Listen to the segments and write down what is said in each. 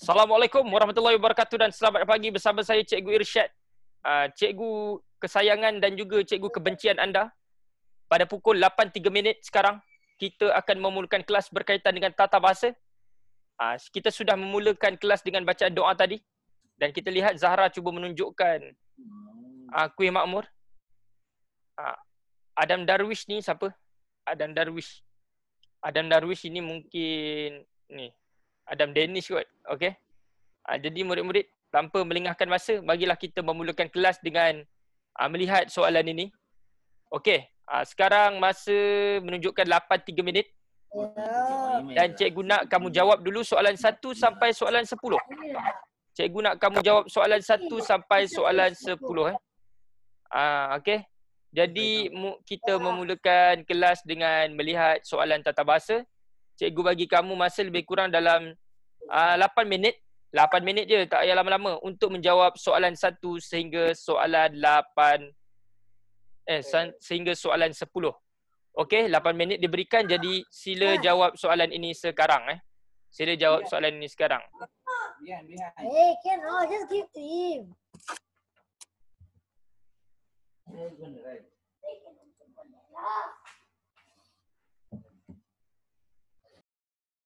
Assalamualaikum warahmatullahi wabarakatuh dan selamat pagi bersama saya Cikgu Irsyad. Cikgu kesayangan dan juga cikgu kebencian anda. Pada pukul 8.03 sekarang, kita akan memulakan kelas berkaitan dengan tata bahasa. Kita sudah memulakan kelas dengan bacaan doa tadi. Dan kita lihat Zahra cuba menunjukkan kuih makmur. Adam Darwish ni siapa? Adam Darwish. Adam Darwish ini mungkin ni Adam Danish kot. Okay. Jadi murid-murid, tanpa melengahkan masa, bagilah kita memulakan kelas dengan melihat soalan ini. Okey, sekarang masa menunjukkan 8.03 dan cikgu nak kamu jawab dulu soalan 1 sampai soalan 10. Cikgu nak kamu jawab soalan 1 sampai soalan 10. Okey. Jadi kita memulakan kelas dengan melihat soalan tata bahasa. Cikgu bagi kamu masa lebih kurang dalam 8 minit. 8 minit je, tak payah lama-lama untuk menjawab soalan 1 sehingga soalan 10. Okey, 8 minit diberikan, jadi sila jawab soalan ini sekarang. Sila jawab soalan ini sekarang. Hey, cannot just give to him.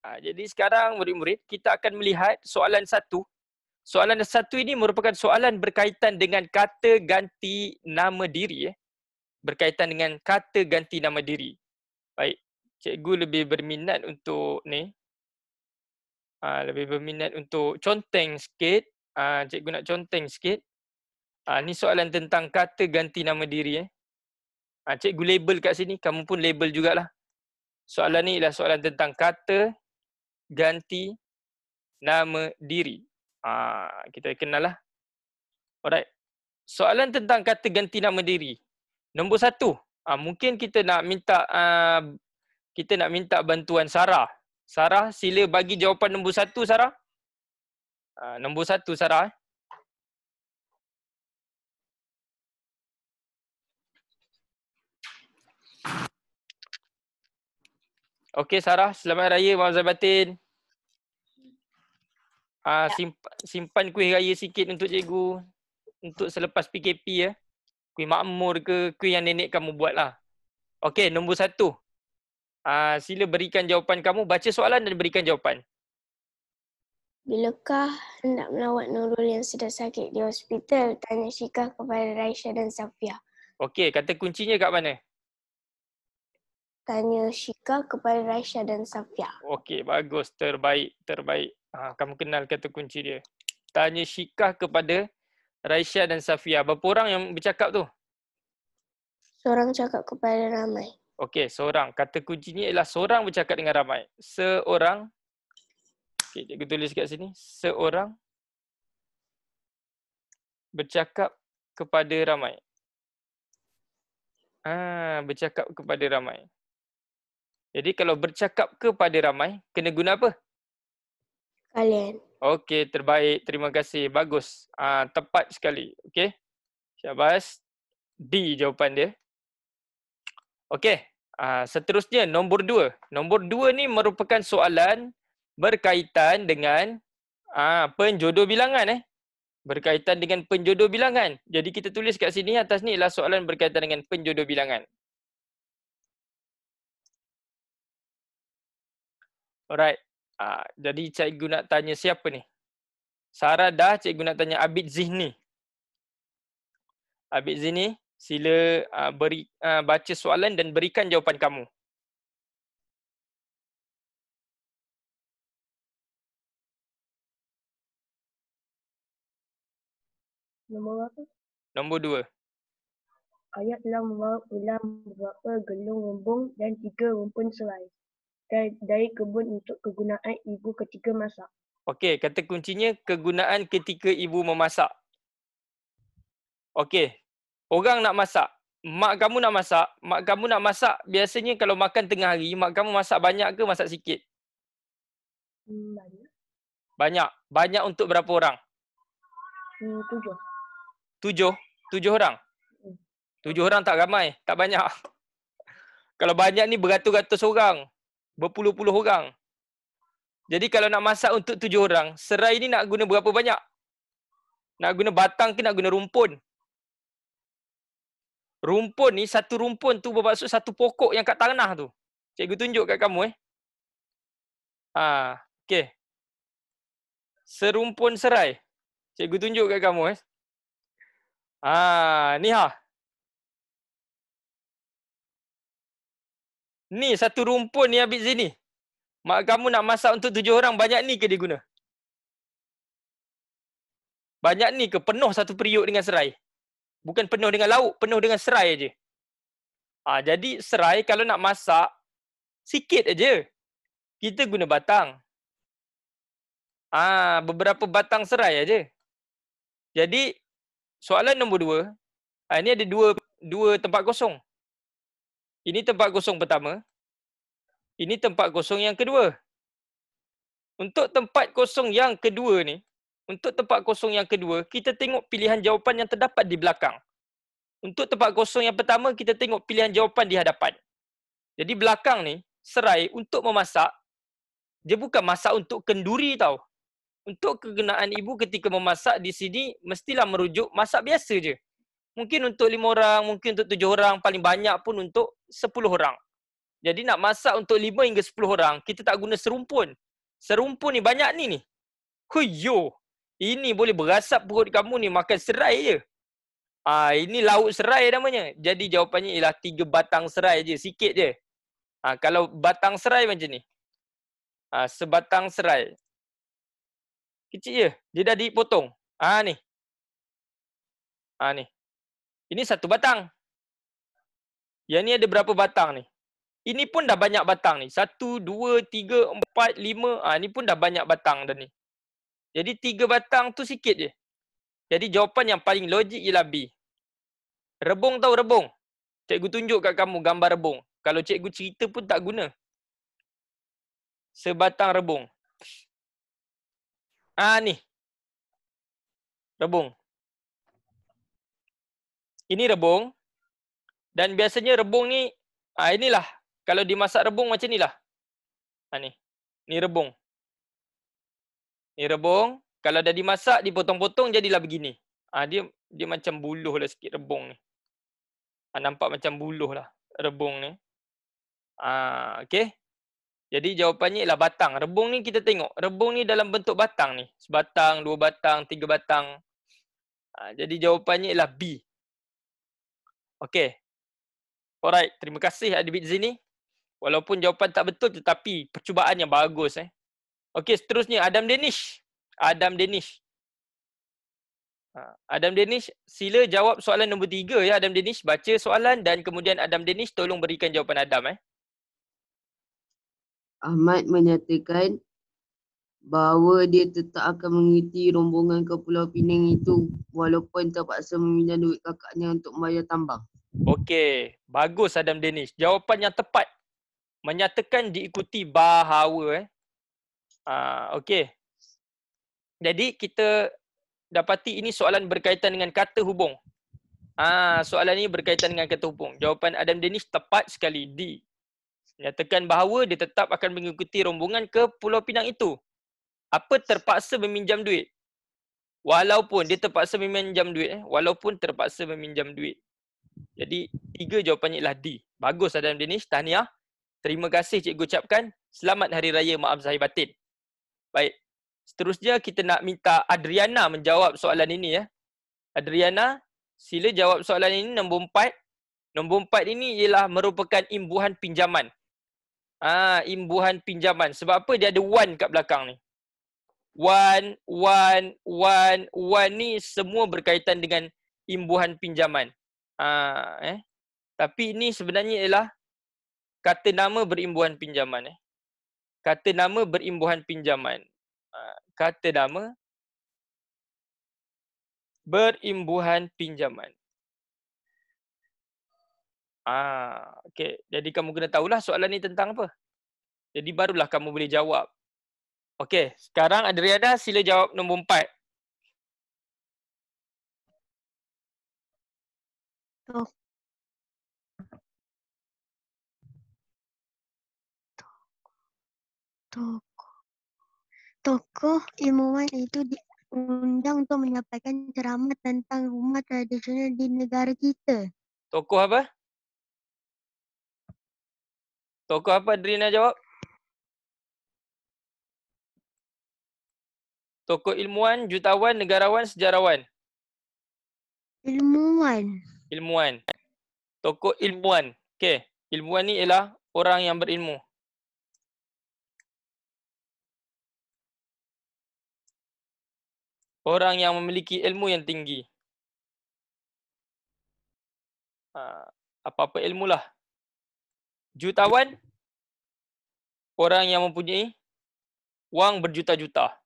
Jadi sekarang murid-murid, kita akan melihat soalan 1. Soalan 1 ini merupakan soalan berkaitan dengan kata ganti nama diri. Berkaitan dengan kata ganti nama diri. Baik, cikgu lebih berminat untuk ni. Lebih berminat untuk conteng sikit. Cikgu nak conteng sikit. Ni soalan tentang kata ganti nama diri. Cikgu label kat sini, kamu pun label jugalah. Soalan ni ialah soalan tentang kata ganti nama diri. Kita kenal lah. Alright. Soalan tentang kata ganti nama diri. Nombor 1. Mungkin kita nak minta bantuan Sarah. Sarah, sila bagi jawapan nombor 1, Sarah. Nombor 1, Sarah. Okey, Sarah. Selamat Raya, maaf zahir batin. Simpan kuih raya sikit untuk cikgu. Untuk selepas PKP ya. Kuih makmur ke, kuih yang nenek kamu buat lah. Okey, nombor 1. Sila berikan jawapan kamu. Baca soalan dan berikan jawapan. Bilakah hendak melawat Nurul yang sedang sakit di hospital? Tanya Syikah kepada Raisya dan Safia. Okey, kata kuncinya kat mana? Tanya Syikah kepada Raisya dan Safia. Okey, bagus. Terbaik. Kamu kenal kata kunci dia. Tanya Syikah kepada Raisya dan Safia. Berapa orang yang bercakap tu? Seorang cakap kepada ramai. Okey, seorang. Kata kuncinya ialah seorang bercakap dengan ramai. Seorang. Okey, cikgu tulis kat sini. Seorang bercakap kepada ramai. Bercakap kepada ramai. Jadi kalau bercakap kepada ramai, kena guna apa? Kalian. Okey, terbaik. Terima kasih. Bagus. Tepat sekali. Okey. Syabas. D jawapan dia. Okey. Seterusnya, nombor 2. Nombor 2 ni merupakan soalan berkaitan dengan penjodoh bilangan. Berkaitan dengan penjodoh bilangan. Jadi kita tulis kat sini, atas ni ialah soalan berkaitan dengan penjodoh bilangan. Alright. Jadi cikgu nak tanya siapa ni? Sarah dah, cikgu nak tanya Abid Zihni. Abid Zihni, sila baca soalan dan berikan jawapan kamu. Nombor apa? Nombor 2. Ayat telah membawa pulang beberapa gelung lumbung dan 3 rumpun serai dari kebun untuk kegunaan ibu ketika masak. Okey, kata kuncinya kegunaan ketika ibu memasak. Okey, orang nak masak. Mak kamu nak masak. Mak kamu nak masak, biasanya kalau makan tengah hari, mak kamu masak banyak ke masak sikit? Banyak. Banyak. Banyak untuk berapa orang? 7. 7 orang? 7 orang tak ramai, tak banyak. Kalau banyak ni beratus-ratus orang. Berpuluh-puluh orang. Jadi kalau nak masak untuk 7 orang, serai ni nak guna berapa banyak? Nak guna batang ke nak guna rumpun? Rumpun ni, satu rumpun tu bermaksud satu pokok yang kat tanah tu. Cikgu tunjuk kat kamu okey. Serumpun serai. Cikgu tunjuk kat kamu ni Ni satu rumpun ni habis sini. Mak kamu nak masak untuk 7 orang, banyak ni ke dia guna? Banyak ni ke penuh satu periuk dengan serai? Bukan penuh dengan lauk, penuh dengan serai aje. Jadi serai kalau nak masak, sikit aja. Kita guna batang. Beberapa batang serai aja. Jadi, soalan nombor 2. Ini ada dua tempat kosong. Ini tempat kosong pertama. Ini tempat kosong yang kedua. Untuk tempat kosong yang kedua ni, kita tengok pilihan jawapan yang terdapat di belakang. Untuk tempat kosong yang pertama, kita tengok pilihan jawapan di hadapan. Jadi belakang ni, serai untuk memasak, dia bukan masak untuk kenduri tau. Untuk kegunaan ibu ketika memasak di sini, mestilah merujuk masak biasa je. Mungkin untuk 5 orang, mungkin untuk 7 orang, paling banyak pun untuk 10 orang. Jadi nak masak untuk 5 hingga 10 orang, kita tak guna serumpun. Serumpun ni banyak ni. Huyo, ini boleh berasap perut kamu ni makan serai je. Ini lauk serai namanya. Jadi jawapannya ialah 3 batang serai je, sikit je. Kalau batang serai macam ni. Sebatang serai. Kecil je. Dia dah dipotong. Ni. Ni. Ini 1 batang. Yang ni ada berapa batang ni? Ini pun dah banyak batang ni. 1, 2, 3, 4, 5. Ni pun dah banyak batang dah ni. Jadi 3 batang tu sikit je. Jadi jawapan yang paling logik ialah B. Rebung tahu rebung? Cikgu tunjuk kat kamu gambar rebung. Kalau cikgu cerita pun tak guna. Sebatang rebung. Ni. Rebung. Ini rebung. Dan biasanya rebung ni, inilah. Kalau dimasak rebung macam ni lah. Ni. Ni rebung. Ni rebung. Kalau dah dimasak, dipotong-potong, jadilah begini. Dia macam buluh lah sikit rebung ni. Nampak macam buluh lah rebung ni. Okey. Jadi jawapannya ialah batang. Rebung ni kita tengok. Rebung ni dalam bentuk batang ni. Sebatang, 2 batang, 3 batang. Jadi jawapannya ialah B. Okey. Alright. Terima kasih adik Zini. Walaupun jawapan tak betul tetapi percubaan yang bagus. Okey, seterusnya Adam Danish. Adam Danish, sila jawab soalan nombor 3 ya Adam Danish. Baca soalan dan kemudian Adam Danish tolong berikan jawapan Adam. Ahmad menyatakan bahawa dia tetap akan mengikuti rombongan ke Pulau Pinang itu walaupun terpaksa meminjam duit kakaknya untuk membayar tambang. Okey, bagus Adam Danish. Jawapan yang tepat menyatakan diikuti bahawa. Okey. Jadi kita dapati ini soalan berkaitan dengan kata hubung. Soalan ini berkaitan dengan kata hubung. Jawapan Adam Danish tepat sekali, D. Menyatakan bahawa dia tetap akan mengikuti rombongan ke Pulau Pinang itu. Apa terpaksa meminjam duit? Walaupun dia terpaksa meminjam duit. Walaupun terpaksa meminjam duit. Jadi 3 jawapannya ialah D. Bagus Adam Danish, tahniah. Terima kasih cikgu ucapkan. Selamat Hari Raya Maaf Zahir Batin. Baik. Seterusnya kita nak minta Adriana menjawab soalan ini. Adriana, sila jawab soalan ini nombor 4. Nombor 4 ini ialah merupakan imbuhan pinjaman. Imbuhan pinjaman. Sebab apa dia ada 1 kat belakang ni? 1 ni semua berkaitan dengan imbuhan pinjaman. Tapi ini sebenarnya ialah kata nama berimbuhan pinjaman. Kata nama berimbuhan pinjaman. Kata nama berimbuhan pinjaman. Okey. Jadi kamu kena tahulah soalan ni tentang apa. Jadi barulah kamu boleh jawab. Okey. Sekarang Adriana sila jawab nombor 4. Tokoh ilmuwan itu diundang untuk menyampaikan ceramah tentang rumah tradisional di negara kita. Tokoh apa? Tokoh apa Adrina jawab? Tokoh ilmuwan, jutawan, negarawan, sejarawan. Ilmuwan. Ilmuwan. Tokoh ilmuwan. Okey. Ilmuwan ni ialah orang yang berilmu. Orang yang memiliki ilmu yang tinggi. Apa-apa ilmu lah. Jutawan. Orang yang mempunyai wang berjuta-juta.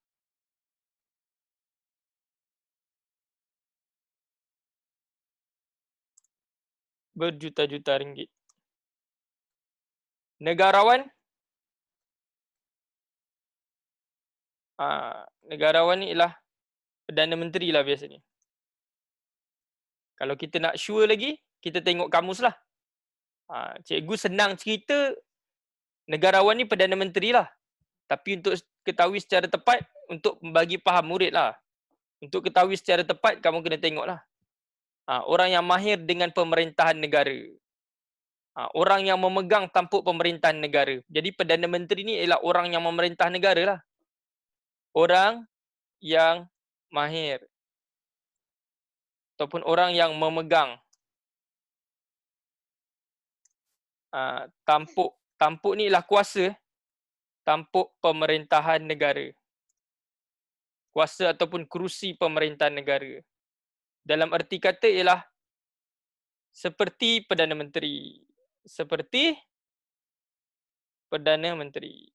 Berjuta-juta ringgit. Negarawan. Negarawan ni ialah Perdana Menteri lah biasanya. Kalau kita nak sure lagi, kita tengok kamus lah. Cikgu senang cerita negarawan ni Perdana Menteri lah. Tapi untuk ketahui secara tepat, untuk bagi faham murid lah. Untuk ketahui secara tepat, kamu kena tengok lah. Orang yang mahir dengan pemerintahan negara. Orang yang memegang tampuk pemerintahan negara. Jadi Perdana Menteri ni ialah orang yang memerintah negara lah. Orang yang mahir. Ataupun orang yang memegang tampuk. Tampuk ni ialah kuasa. Tampuk pemerintahan negara. Kuasa ataupun kerusi pemerintahan negara. Dalam erti kata ialah seperti Perdana Menteri. Seperti Perdana Menteri.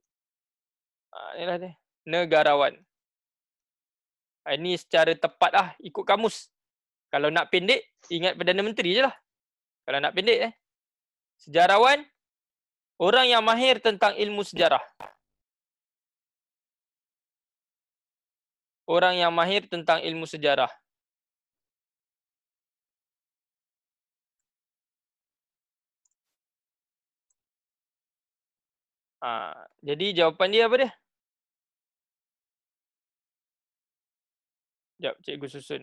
Inilah dia. Negarawan. Ini secara tepat lah ikut kamus. Kalau nak pendek, ingat Perdana Menteri je lah. Kalau nak pendek Sejarawan, orang yang mahir tentang ilmu sejarah. Orang yang mahir tentang ilmu sejarah. Jadi jawapan dia apa dia? Sekejap, cikgu susun.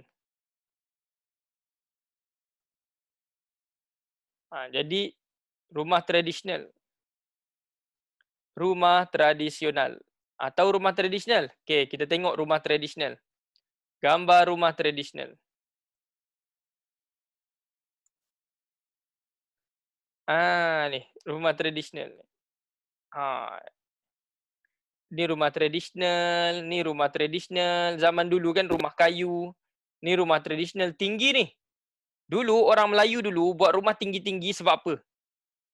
Jadi rumah tradisional. Rumah tradisional. Tahu rumah tradisional? Okey, kita tengok rumah tradisional. Gambar rumah tradisional. Ni rumah tradisional. Ni rumah tradisional, ni rumah tradisional. Zaman dulu kan rumah kayu. Ni rumah tradisional tinggi ni. Dulu orang Melayu dulu buat rumah tinggi-tinggi sebab apa?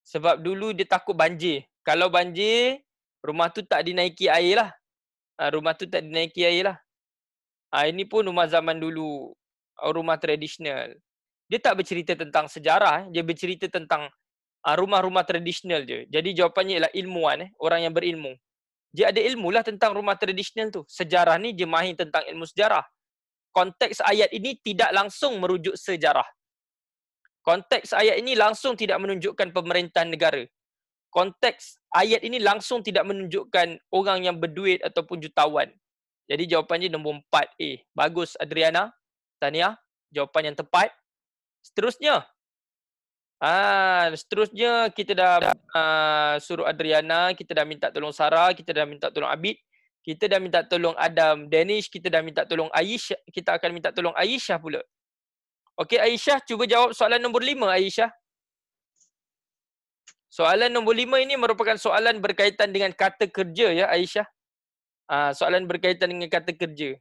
Sebab dulu dia takut banjir. Kalau banjir, rumah tu tak dinaiki air lah. Rumah tu tak dinaiki air lah. Ini pun rumah zaman dulu. Rumah tradisional. Dia tak bercerita tentang sejarah. Dia bercerita tentang rumah-rumah tradisional je. Jadi jawapannya ialah ilmuwan. Orang yang berilmu. Dia ada ilmu lah tentang rumah tradisional tu. Sejarah ni dia mahir tentang ilmu sejarah. Konteks ayat ini tidak langsung merujuk sejarah. Konteks ayat ini langsung tidak menunjukkan pemerintahan negara. Konteks ayat ini langsung tidak menunjukkan orang yang berduit ataupun jutawan. Jadi jawapannya nombor 4A. Bagus Adriana. Tahniah. Jawapan yang tepat. Seterusnya. Seterusnya kita dah suruh Adriana, kita dah minta tolong Sarah, kita dah minta tolong Abid, kita dah minta tolong Adam, Danish, kita dah minta tolong Aisyah, kita akan minta tolong Aisyah pula. Okey Aisyah, cuba jawab soalan nombor 5 Aisyah. Soalan nombor 5 ini merupakan soalan berkaitan dengan kata kerja ya Aisyah. Soalan berkaitan dengan kata kerja.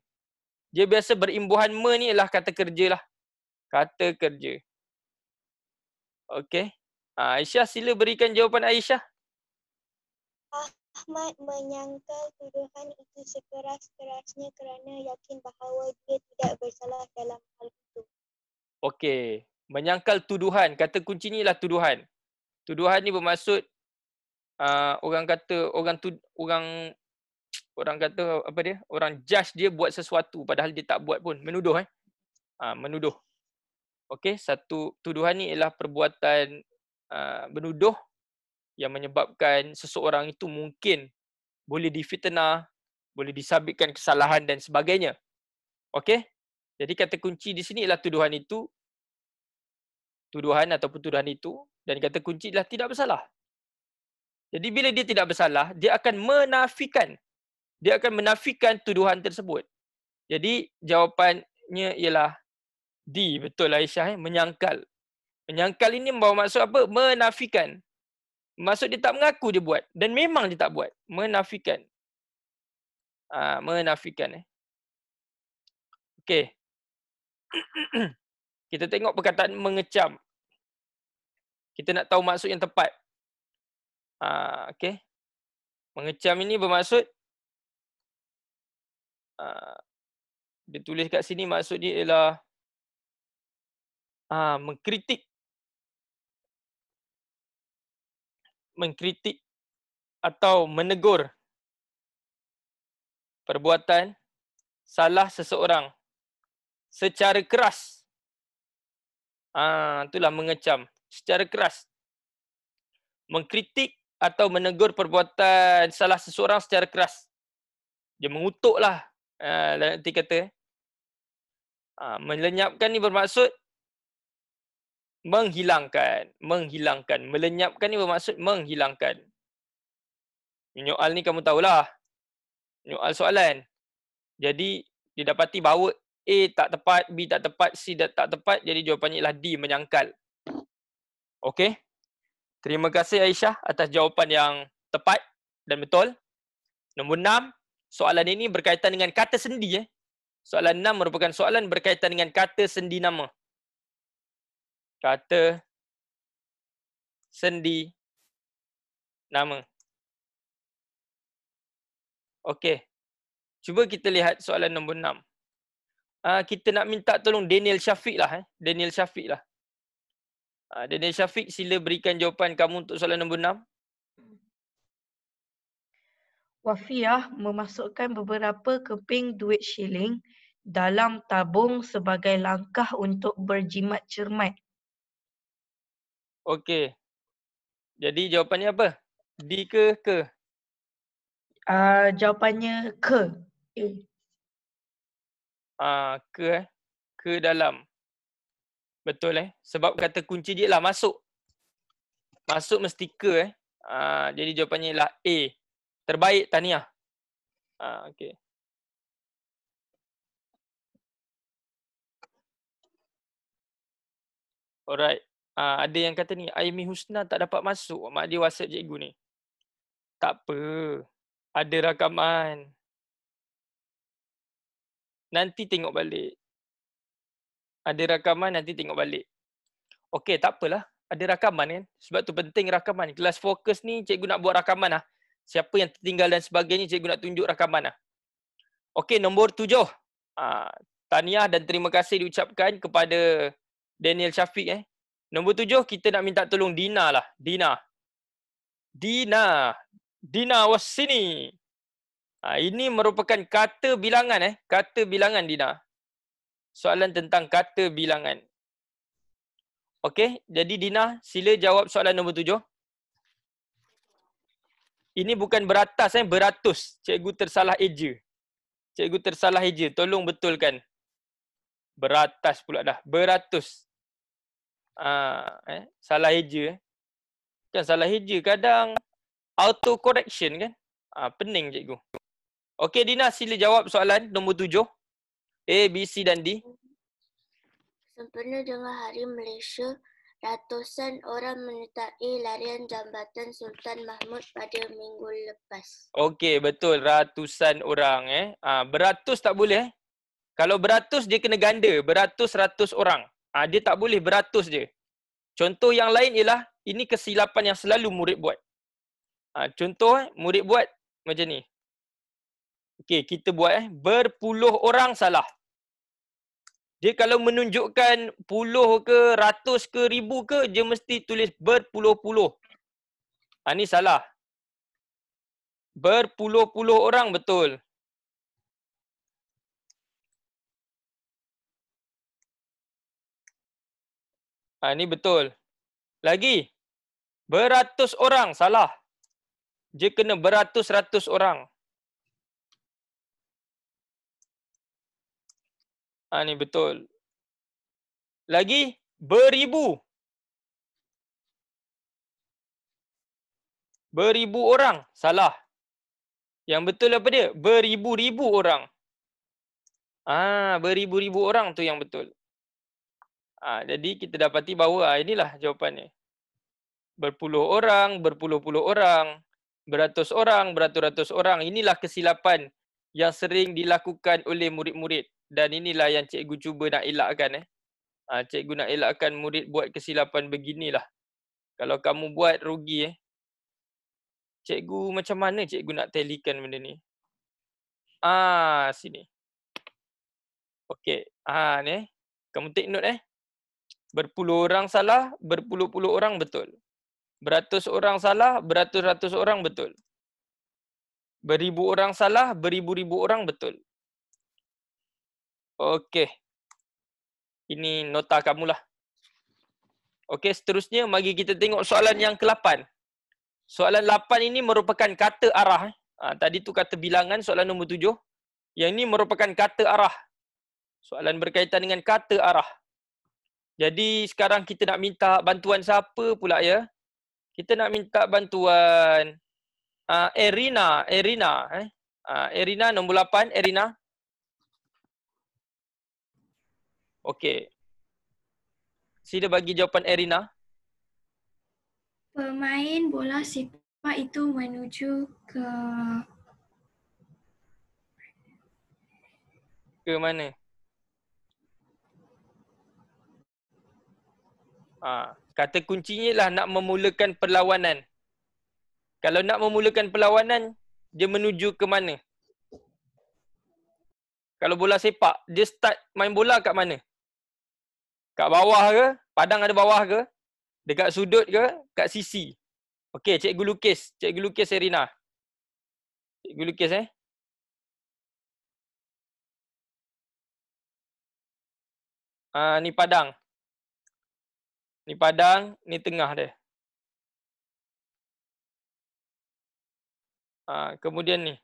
Dia biasa berimbuhan me ni ialah kata kerja lah. Kata kerja. Okey. Aisyah sila berikan jawapan Aisyah. Ahmad menyangkal tuduhan itu sekeras-kerasnya kerana yakin bahawa dia tidak bersalah dalam hal itu. Okey. Menyangkal tuduhan. Kata kunci ni ialah tuduhan. Tuduhan ni bermaksud orang kata orang kata apa dia? Orang judge dia buat sesuatu padahal dia tak buat pun. Menuduh menuduh. Okey, satu tuduhan ni ialah perbuatan menuduh yang menyebabkan seseorang itu mungkin boleh difitnah Boleh disabitkan kesalahan dan sebagainya. Okey? Jadi kata kunci di sini ialah tuduhan itu, tuduhan ataupun tuduhan itu, dan kata kunci ialah tidak bersalah. Jadi bila dia tidak bersalah, dia akan menafikan. Dia akan menafikan tuduhan tersebut. Jadi jawapannya ialah D. Betul Aisyah, menyangkal. Menyangkal ini membawa maksud apa? Menafikan. Maksud dia tak mengaku dia buat. Dan memang dia tak buat. Menafikan. Menafikan. Okey. Kita tengok perkataan mengecam. Kita nak tahu maksud yang tepat. Okey. Mengecam ini bermaksud dia tulis kat sini maksud dia ialah mengkritik. Mengkritik atau menegur perbuatan salah seseorang secara keras. Itulah mengecam secara keras. Mengkritik atau menegur perbuatan salah seseorang secara keras. Dia mengutuklah. Nanti kata. Melenyapkan ni bermaksud menghilangkan. Menghilangkan. Melenyapkan ni bermaksud menghilangkan. Nyoal ni kamu tahulah. Nyoal soalan. Jadi, didapati bahawa A tak tepat, B tak tepat, C tak tepat. Jadi jawapannya ialah D, menyangkal. Okey. Terima kasih Aisyah atas jawapan yang tepat dan betul. Nombor 6. Soalan ini berkaitan dengan kata sendi. Soalan 6 merupakan soalan berkaitan dengan kata sendi nama. Kata sendi nama. Okey. Cuba kita lihat soalan nombor 6. Kita nak minta tolong Daniel Syafiq lah. Daniel Syafiq lah. Daniel Syafiq, sila berikan jawapan kamu untuk soalan nombor 6. Wafiah memasukkan beberapa keping duit shilling dalam tabung sebagai langkah untuk berjimat cermat. Okey. Jadi jawapannya apa? D ke ke? Jawapannya ke. Ke dalam. Betul Sebab kata kunci dia lah masuk. Masuk mesti ke jadi jawapannya ialah A. Terbaik tahniah. Okey. Alright. Ada yang kata ni, Aimi Husna tak dapat masuk. Mak dia WhatsApp cikgu ni. Tak apa. Ada rakaman. Nanti tengok balik. Ada rakaman, nanti tengok balik. Okey, tak apalah. Ada rakaman kan. Sebab tu penting rakaman. Kelas fokus ni, cikgu nak buat rakaman lah. Siapa yang tertinggal dan sebagainya, cikgu nak tunjuk rakaman lah. Okey, nombor 7. Tahniah dan terima kasih diucapkan kepada Daniel Syafiq. Nombor 7, kita nak minta tolong Dina lah. Dina was sini. Ini merupakan kata bilangan. Kata bilangan Dina. Soalan tentang kata bilangan. Okey, jadi Dina, sila jawab soalan nombor 7. Ini bukan beratas, beratus. Cikgu tersalah eja. Tolong betulkan. Beratas pula dah. Beratus. Salah eja. Kan salah eja. Kadang auto correction kan. Pening cikgu. Okey Dina, sila jawab soalan nombor 7. A, B, C dan D. Sempena dengan Hari Malaysia, ratusan orang menyertai larian Jambatan Sultan Mahmud pada minggu lepas. Okey, betul. Ratusan orang. Beratus tak boleh. Kalau beratus, dia kena ganda. Beratus-ratus orang. Dia tak boleh beratus je. Contoh yang lain ialah, ini kesilapan yang selalu murid buat. Contoh, murid buat macam ni. Okey, kita buat berpuluh orang salah. Dia kalau menunjukkan puluh ke, ratus ke, ribu ke, dia mesti tulis berpuluh-puluh. Ni salah. Berpuluh-puluh orang betul. Ni betul. Lagi. Beratus orang salah. Dia kena beratus-ratus orang. Ni betul. Lagi beribu. Beribu orang. Salah. Yang betul apa dia? Beribu-ribu orang. Beribu-ribu orang tu yang betul. Jadi kita dapati bahawa inilah jawapannya. Berpuluh orang, berpuluh-puluh orang, beratus orang, beratus-ratus orang. Inilah kesilapan yang sering dilakukan oleh murid-murid. Dan inilah yang cikgu cuba nak elakkan. Cikgu nak elakkan murid buat kesilapan beginilah. Kalau kamu buat rugi. Cikgu macam mana cikgu nak talikan benda ni? Sini. Okey. Ni. Kamu take note Berpuluh orang salah, berpuluh-puluh orang betul. Beratus orang salah, beratus-ratus orang betul. Beribu orang salah, beribu-ribu orang betul. Okey. Ini nota kamulah. Okey, seterusnya mari kita tengok soalan yang ke-8. Soalan 8 ini merupakan kata arah. Tadi tu kata bilangan, soalan nombor 7. Yang ini merupakan kata arah. Soalan berkaitan dengan kata arah. Jadi sekarang kita nak minta bantuan siapa pula ya? Kita nak minta bantuan Erina. Erina nombor 8, Erina. Okey. Sila bagi jawapan Erina. Pemain bola sepak itu menuju ke mana? Kata kuncinya lah nak memulakan perlawanan. Kalau nak memulakan perlawanan, dia menuju ke mana? Kalau bola sepak, dia start main bola kat mana? Kat bawah ke? Padang ada bawah ke? Dekat sudut ke? Kat sisi? Okey, cikgu lukis. Cikgu lukis Erina. Cikgu lukis ni padang. Ni padang, ni tengah dia. Kemudian ni.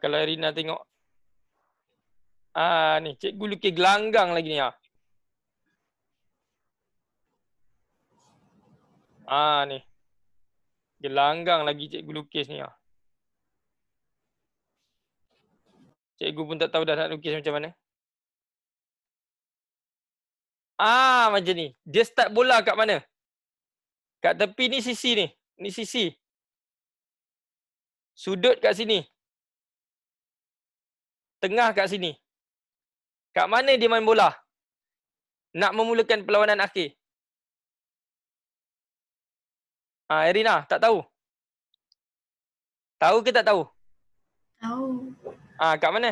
Kalau Erina tengok. Ni cikgu lukis gelanggang lagi ni. Ni. Gelanggang lagi cikgu lukis ni. Cikgu pun tak tahu dah nak lukis macam mana. Macam ni. Dia start bola kat mana? Kat tepi ni sisi ni. Ni sisi. Sudut kat sini. Tengah kat sini. Kat mana dia main bola? Nak memulakan perlawanan akhir. Erina, tak tahu? Tahu ke tak tahu? tahu. Kat mana?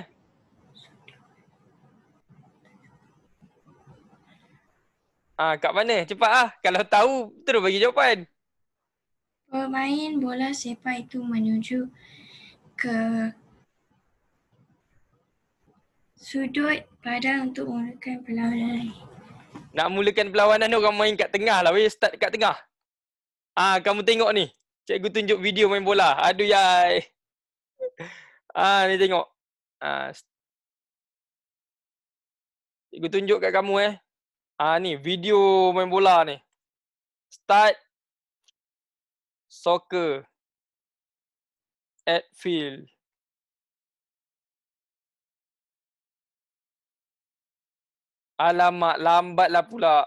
Kat mana? Cepat Kalau tahu, terus bagi jawapan. Pemain bola sepak itu menuju ke sudut padang untuk memulakan perlawanan. Nak mulakan perlawanan orang main kat tengah lah. Start kat tengah. Kamu tengok ni. Cikgu tunjuk video main bola. Aduh yai. Ni tengok. Cikgu tunjuk kat kamu ni video main bola ni. Start soccer at field. Alamak, lambatlah pula.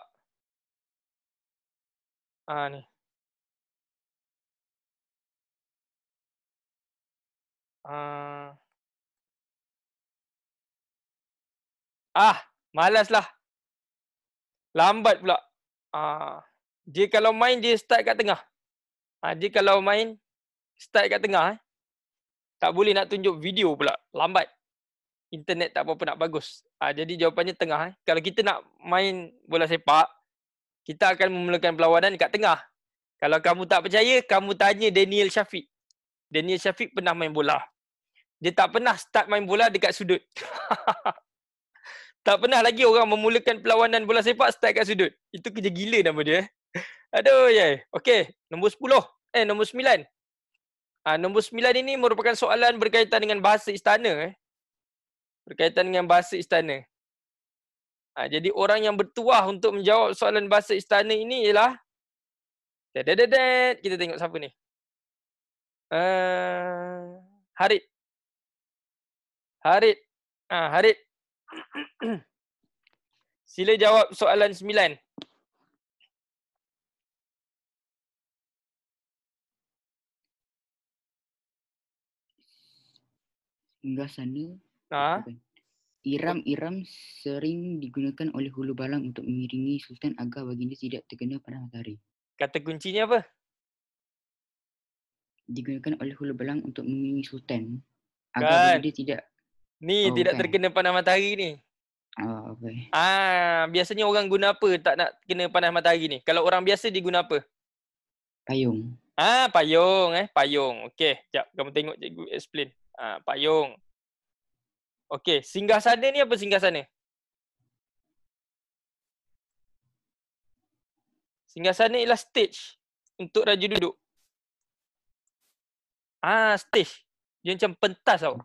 Ni. Malaslah. Lambat pula. Dia kalau main, dia start kat tengah. Dia kalau main, start kat tengah. Tak boleh nak tunjuk video pula. Lambat. Internet tak apa-apa nak bagus. Jadi jawapannya tengah. Kalau kita nak main bola sepak, kita akan memulakan perlawanan kat tengah. Kalau kamu tak percaya, kamu tanya Daniel Syafiq. Daniel Syafiq pernah main bola. Dia tak pernah start main bola dekat sudut. Tak pernah lagi orang memulakan perlawanan bola sepak start kat sudut. Itu kerja gila nama dia. Aduh, yai. Okey, nombor 10. Nombor 9. Nombor 9 ini merupakan soalan berkaitan dengan bahasa istana. Berkaitan dengan bahasa istana. Jadi orang yang bertuah untuk menjawab soalan bahasa istana ini ialah kita tengok siapa ni. Harid. Harid. Sila jawab soalan 9. Singgah sana. Ha? Iram-iram sering digunakan oleh hulu balang untuk mengiringi sultan agar baginda tidak terkena panas matahari. Kata kuncinya apa? Digunakan oleh hulu balang untuk mengiringi sultan Kan. agar baginda tidak Tidak bukan. terkena panas matahari ni. Okay. Biasanya orang guna apa tak nak kena panas matahari ni? Kalau orang biasa dia guna apa? Payung. Payung payung. Okey, jap kamu tengok cikgu explain. Payung. Okey, singgah sana ni apa singgah sana? Singgah sana ialah stage untuk raja duduk. Stage. Dia macam pentas tau.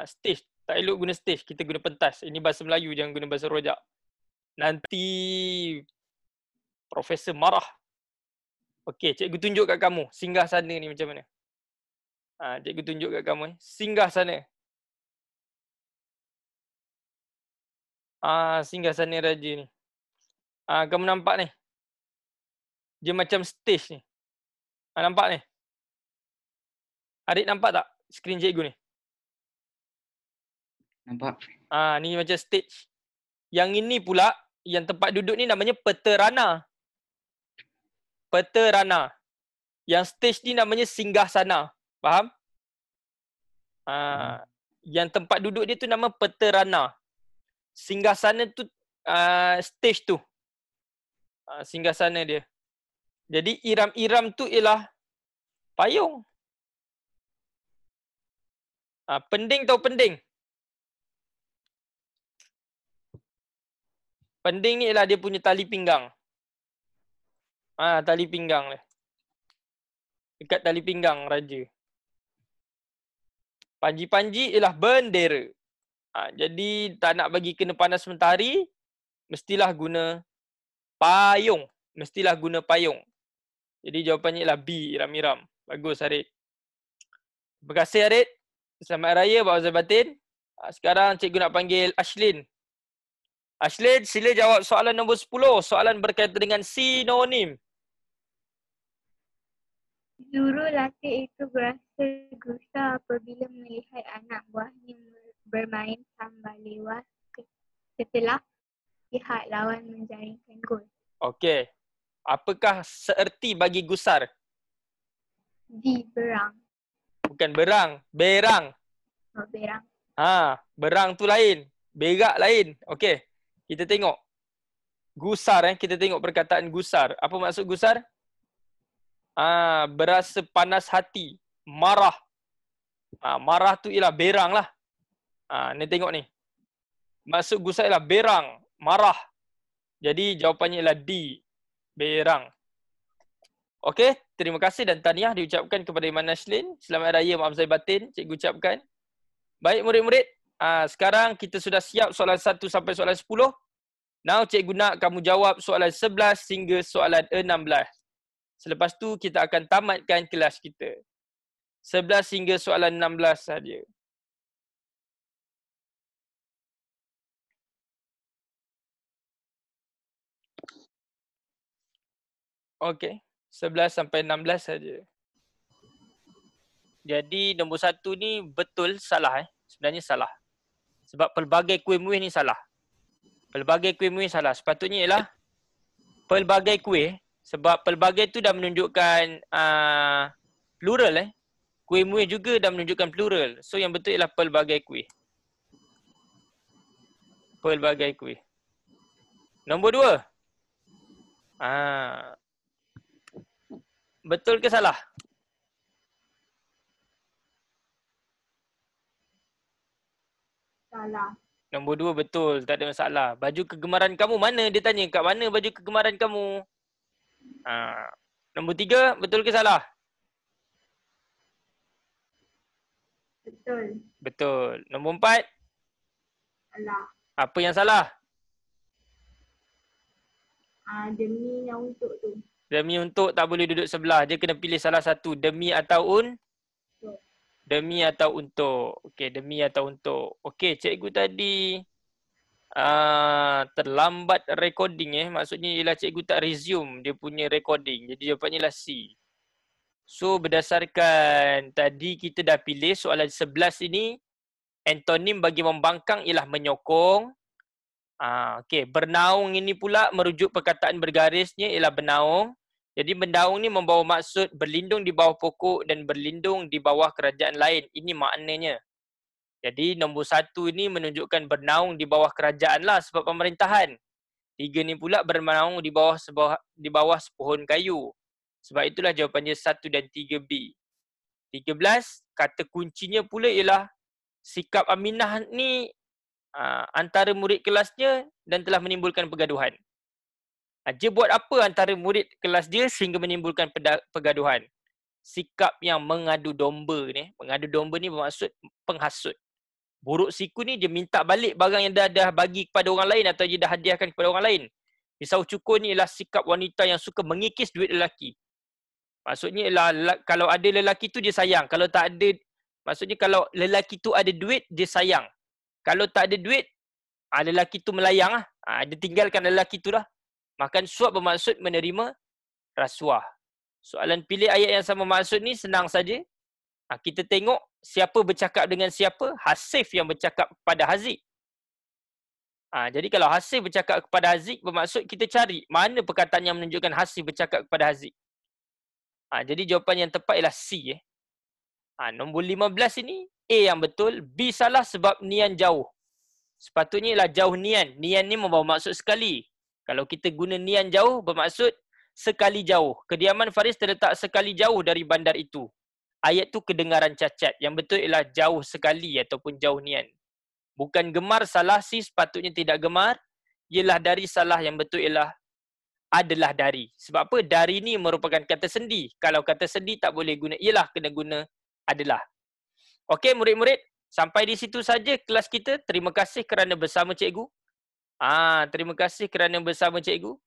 Stage. Tak elok guna stage, kita guna pentas. Ini bahasa Melayu, jangan guna bahasa rojak. Nanti Profesor marah. Okey, cikgu tunjuk kat kamu. Singgah sana ni macam mana? Cikgu tunjuk kat kamu. Singgah sana. Singgah sana raja ni. Kamu nampak ni? Dia macam stage ni. Nampak ni? Adik nampak tak skrin cikgu ni? Nampak. Ni macam stage. Yang ini pula, yang tempat duduk ni namanya peterana. Peterana. Yang stage ni namanya singgah sana. Faham? Yang tempat duduk dia tu nama peterana. Singgah sana tu stage tu. Singgah sana dia. Jadi iram-iram tu ialah payung. Pending tahu pending? Pending ni ialah dia punya tali pinggang. Tali pinggang dia. Dekat tali pinggang raja. Panji-panji ialah bendera. Jadi tak nak bagi kena panas mentari, mestilah guna payung. Mestilah guna payung. Jadi jawapannya ialah B, iram-iram. Bagus Harid. Terima kasih Harid. Selamat Raya Pak Ustaz Batin. Sekarang cikgu nak panggil Ashlyn. Ashlyn, sila jawab soalan nombor 10. Soalan berkaitan dengan sinonim. Zuru laki itu berasa gusar apabila melihat anak buahnya bermain sambalewa setelah pihak lawan menjaringkan gol. Okey. Apakah seerti bagi gusar? Berang. Bukan berang, berang. Berang. Berang tu lain. Berak lain. Okey. Kita tengok. Gusar kita tengok perkataan gusar. Apa maksud gusar? Berasa panas hati. Marah. Marah tu ialah berang lah. Ni tengok ni. Maksud gusar ialah berang. Marah. Jadi jawapannya ialah D. Berang. Okey. Terima kasih dan tahniah diucapkan kepada Iman Ashlyn. Selamat Raya Maaf Zahir Batin. Cikgu ucapkan. Baik murid-murid. Sekarang kita sudah siap soalan 1 sampai soalan 10. Now cikgu nak kamu jawab soalan 11 hingga soalan 16. Selepas tu kita akan tamatkan kelas kita. 11 hingga soalan 16 saja. Okey. 11 sampai 16 saja. Jadi nombor 1 ni betul salah Sebenarnya salah. Sebab pelbagai kuih muih ni salah. Pelbagai kuih muih salah. Sepatutnya ialah pelbagai kuih. Sebab pelbagai tu dah menunjukkan plural Kuih muih juga dah menunjukkan plural. So yang betul ialah pelbagai kuih. Pelbagai kuih. Nombor 2. Betul ke salah? Salah. Nombor 2 betul, tak ada masalah. Baju kegemaran kamu mana? Dia tanya kat mana baju kegemaran kamu? Nombor 3 betul ke salah? Betul. Betul. Nombor 4 Salah. Apa yang salah? Demi yang untuk tu. Demi untuk tak boleh duduk sebelah. Dia kena pilih salah satu. Demi atau Untuk. demi atau untuk. Okey, demi atau untuk. Okey, cikgu tadi terlambat recording Maksudnya ialah cikgu tak resume dia punya recording. Jadi jawapannya ialah C. So berdasarkan tadi kita dah pilih soalan 11 ini, antonim bagi membangkang ialah menyokong. Okey, bernaung ini pula merujuk perkataan bergarisnya ialah bernaung. Jadi bernaung ni membawa maksud berlindung di bawah pokok dan berlindung di bawah kerajaan lain. Ini maknanya. Jadi nombor 1 ni menunjukkan bernaung di bawah kerajaan lah sebab pemerintahan. 3 ni pula bernaung di bawah sepohon kayu. Sebab itulah jawapannya 1 dan 3B. 13, kata kuncinya pula ialah sikap Aminah ni antara murid kelasnya dan telah menimbulkan pergaduhan. Dia buat apa antara murid kelas dia sehingga menimbulkan pergaduhan? Sikap yang mengadu domba ni. Mengadu domba ni bermaksud penghasut. Buruk siku ni dia minta balik barang yang dah bagi kepada orang lain atau dia dah hadiahkan kepada orang lain. Pisau cukur ni ialah sikap wanita yang suka mengikis duit lelaki. Maksudnya ialah kalau ada lelaki tu dia sayang. Kalau tak ada, maksudnya kalau lelaki tu ada duit, dia sayang. Kalau tak ada duit, lelaki tu melayang lah. Dia tinggalkan lelaki tu dah. Makan suap bermaksud menerima rasuah. Soalan pilih ayat yang sama maksud ni senang saja. Kita tengok siapa bercakap dengan siapa. Hasif yang bercakap kepada Haziq. Jadi kalau Hasif bercakap kepada Haziq bermaksud kita cari mana perkataan yang menunjukkan Hasif bercakap kepada Haziq. Jadi jawapan yang tepat ialah C. Nombor 15 ini A yang betul, B salah sebab nian jauh. Sepatutnya ialah jauh nian. Nian ni membawa maksud sekali. Kalau kita guna nian jauh bermaksud sekali jauh. Kediaman Faris terletak sekali jauh dari bandar itu. Ayat tu kedengaran cacat. Yang betul ialah jauh sekali ataupun jauh nian. Bukan gemar salah si sepatutnya tidak gemar. Ialah dari salah yang betul ialah adalah dari. Sebab apa? Dari ni merupakan kata sendi. Kalau kata sendi tak boleh guna. Ialah kena guna adalah. Okey murid-murid. Sampai di situ saja kelas kita. Terima kasih kerana bersama cikgu. Terima kasih kerana bersama cikgu.